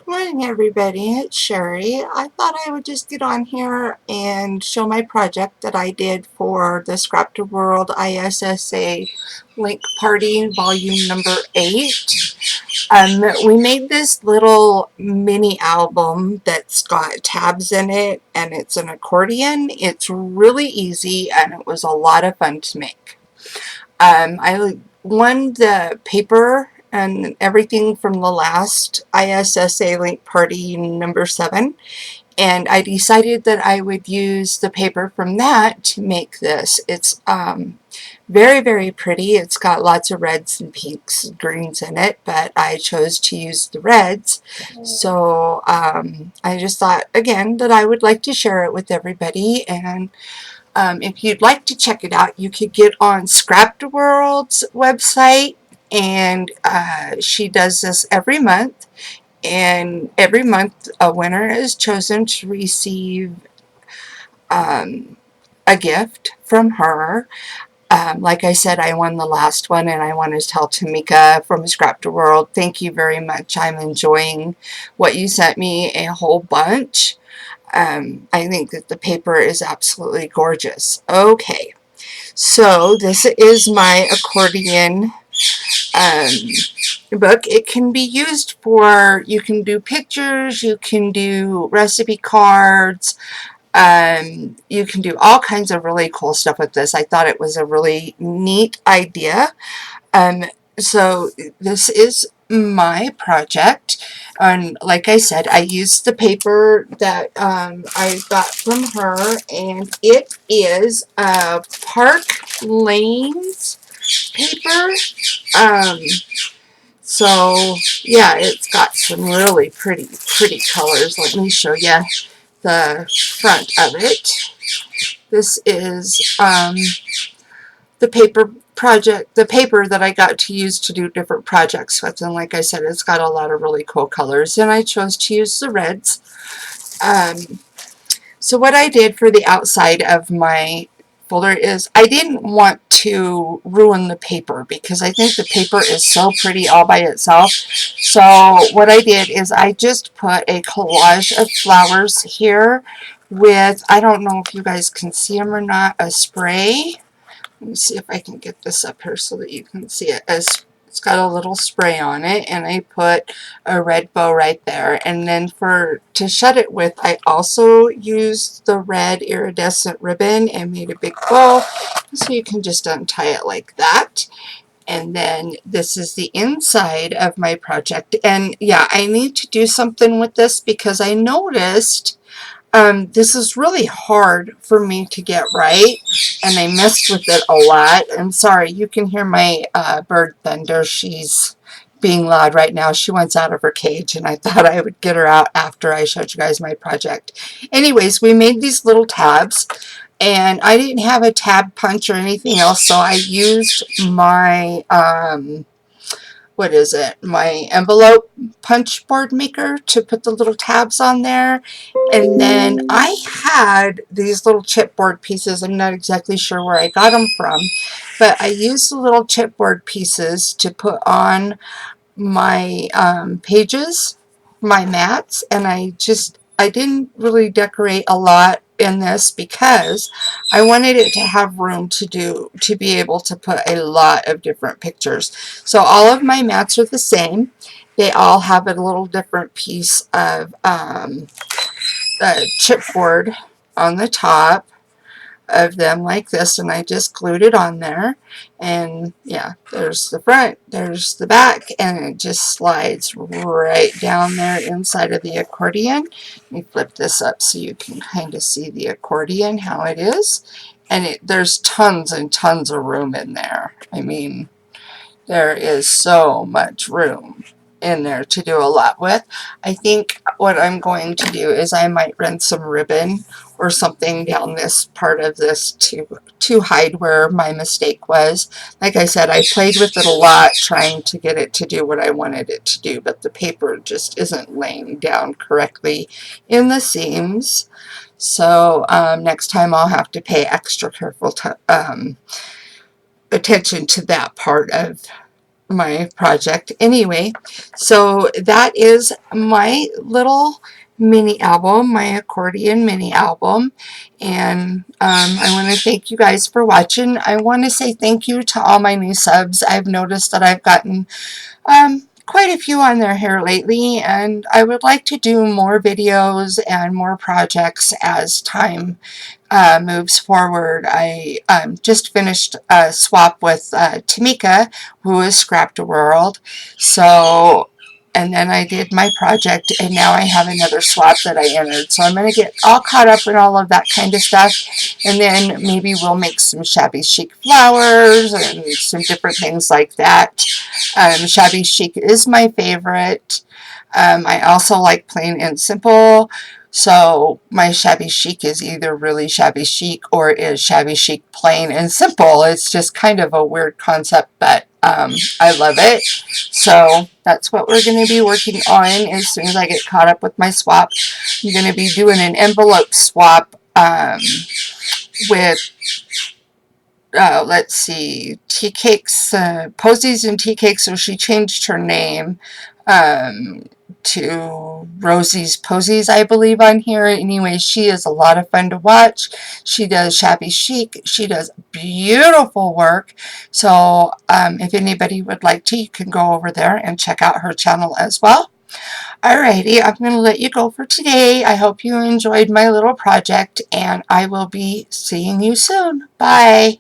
Morning everybody, it's Sherry. I thought I would just get on here and show my project that I did for the Scrap to World ISSA Link Party Volume number 8. We made this little mini album that's got tabs in it and it's an accordion. It's really easy and it was a lot of fun to make. I won the paper and everything from the last ISSA Link Party number 7, and I decided that I would use the paper from that to make this. It's very, very pretty. It's got lots of reds and pinks and greens in it, but I chose to use the reds. So I just thought, again, that I would like to share it with everybody, and if you'd like to check it out, you could get on Scrap to World's website, and she does this every month. And every month, a winner is chosen to receive a gift from her. Like I said, I won the last one, and I want to tell Tamika from Scrap to World, thank you very much. I'm enjoying what you sent me, a whole bunch. I think that the paper is absolutely gorgeous. Okay, so this is my accordion book. It can be used for, you can do pictures, you can do recipe cards, you can do all kinds of really cool stuff with this. I thought it was a really neat idea. So this is my project, and like I said, I used the paper that I got from her, and it is Park Lane's paper. So yeah, it's got some really pretty colors. Let me show you the front of it. This is the paper that I got to use to do different projects with, and like I said, it's got a lot of really cool colors, and I chose to use the reds. So what I did for the outside of my folder is I didn't want to ruin the paper because I think the paper is so pretty all by itself. So what I did is I just put a collage of flowers here with, I don't know if you guys can see them or not, a spray. Let me see if I can get this up here so that you can see it. It's got a little spray on it, and I put a red bow right there. And then to shut it with, I also used the red iridescent ribbon and made a big bow, so you can just untie it like that. And then this is the inside of my project. And yeah, I need to do something with this because I noticed this is really hard for me to get right, and I messed with it a lot. And sorry, you can hear my bird Thunder. She's being loud right now. She wants out of her cage, and I thought I would get her out after I showed you guys my project. Anyways, we made these little tabs, and I didn't have a tab punch or anything else, so I used my what is it, my envelope punch board maker to put the little tabs on there. And then I had these little chipboard pieces. I'm not exactly sure where I got them from, but I used the little chipboard pieces to put on my pages, my mats, and I didn't really decorate a lot in this because I wanted it to have room to be able to put a lot of different pictures. So all of my mats are the same. They all have a little different piece of chipboard on the top of them like this, and I just glued it on there. And yeah, there's the front, there's the back, and it just slides right down there inside of the accordion. Let me flip this up so you can kind of see the accordion, how it is. And there's tons and tons of room in there. I mean, there is so much room in there to do a lot with. I think what I'm going to do is I might run some ribbon or something down this part of this to hide where my mistake was. Like I said, I played with it a lot trying to get it to do what I wanted it to do, but the paper just isn't laying down correctly in the seams. So next time I'll have to pay extra careful attention to that part of my project anyway. So that is my little mini album, my accordion mini album. And I want to thank you guys for watching. I want to say thank you to all my new subs. I've noticed that I've gotten quite a few on there here lately, and I would like to do more videos and more projects as time moves forward. I just finished a swap with Tamika, who is Scrap World. So, and then I did my project, and now I have another swap that I entered. So I'm going to get all caught up in all of that kind of stuff, and then maybe we'll make some shabby chic flowers and some different things like that. Shabby chic is my favorite. I also like plain and simple. So my shabby chic is either really shabby chic or is shabby chic plain and simple. It's just kind of a weird concept, but I love it. So that's what we're going to be working on as soon as I get caught up with my swap. I'm going to be doing an envelope swap with let's see, Tea Cakes, Posies and Tea Cakes, so she changed her name to Rosie's Posies, I believe, on here. Anyway, she is a lot of fun to watch. She does shabby chic. She does beautiful work. So if anybody would like to, you can go over there and check out her channel as well. Alrighty, I'm going to let you go for today. I hope you enjoyed my little project, and I will be seeing you soon. Bye.